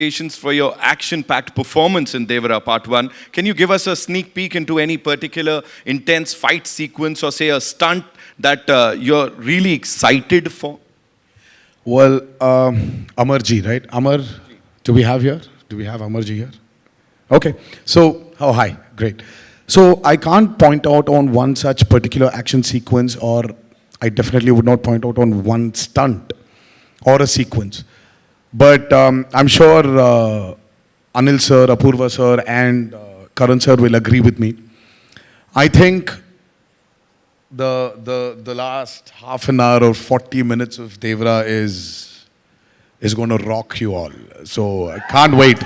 congratulations for your action-packed performance in Devara Part 1. Can you give us a sneak peek into any particular intense fight sequence or say a stunt that you're really excited for? Well, Amarji, right? Amar, do we have here? Do we have Amarji here? Okay. So, oh, hi. Great. So, I can't point out on one such particular action sequence, or I definitely would not point out on one stunt or a sequence. But I'm sure Anil sir, Apurva sir, and Karan sir will agree with me. I think the last half an hour or 40 minutes of Devara is going to rock you all. So I can't wait.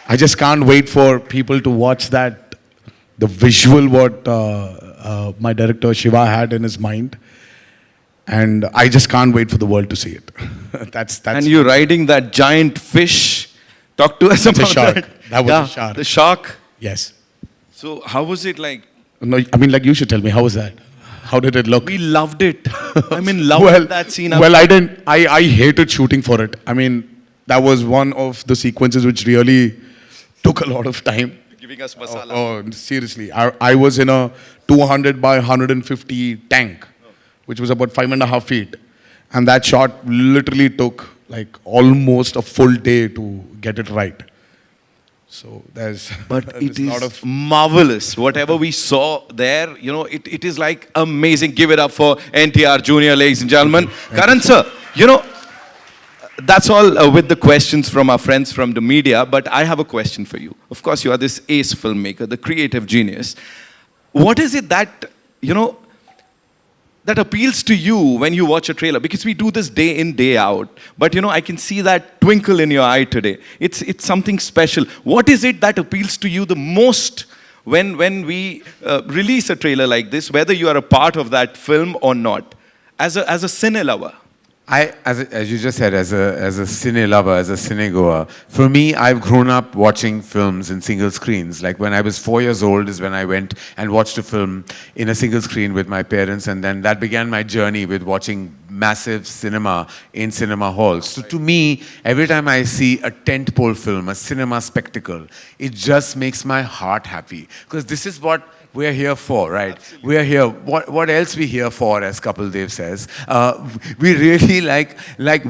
I just can't wait for people to watch that. The visual what my director Shiva had in his mind. And I just can't wait for the world to see it. that's. And you're riding that giant fish. Talk to us about the shark. that. That was a shark. The shark. Yes. So how was it like? No, I mean, like you should tell me, how was that? How did it look? We loved it. I'm in love with that scene. Well, I didn't. I hated shooting for it. I mean, that was one of the sequences which really took a lot of time. Giving us masala. Oh, seriously. I was in a 200 by 150 tank, which was about 5.5 feet. And that shot literally took like almost a full day to get it right. So there's but it is marvelous. Whatever we saw there, you know, it is like amazing. Give it up for NTR Junior, ladies and gentlemen. Karan sir, you know, that's all with the questions from our friends from the media, but I have a question for you. Of course, you are this ace filmmaker, the creative genius. What is it that, you know, that appeals to you when you watch a trailer? Because we do this day in, day out. But, you know, I can see that twinkle in your eye today. It's something special. What is it that appeals to you the most when we release a trailer like this, whether you are a part of that film or not, as a cine lover? As you just said, as a cine lover, as a cinegoer, for me, I've grown up watching films in single screens. Like when I was 4 years old is when I went and watched a film in a single screen with my parents, and then that began my journey with watching massive cinema in cinema halls. So to me, every time I see a tentpole film, a cinema spectacle, it just makes my heart happy. Because this is what we're here for, right? Absolutely. We're here. What else we here for, as Kapil Dev says? We really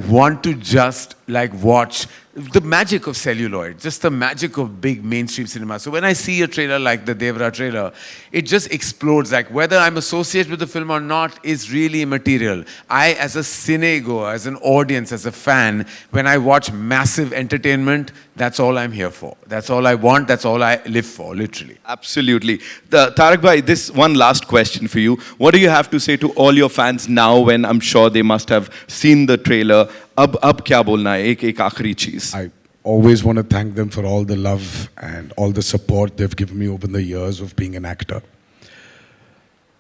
want to just watch the magic of celluloid, just the magic of big mainstream cinema. So when I see a trailer like the Devara trailer, it just explodes. Like whether I'm associated with the film or not is really immaterial. I, as a cinegoer, as an audience, as a fan, when I watch massive entertainment, that's all I'm here for. That's all I want. That's all I live for, literally. Absolutely. Tarak bhai, this one last question for you. What do you have to say to all your fans now when I'm sure they must have seen the trailer? Ab kya bolna hai? Ek aakhri cheez. I always want to thank them for all the love and all the support they've given me over the years of being an actor.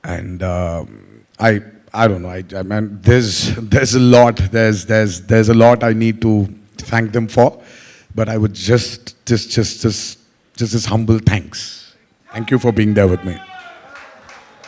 And I don't know. I mean, there's a lot. There's a lot I need to thank them for. But I would just this humble thanks. Thank you for being there with me.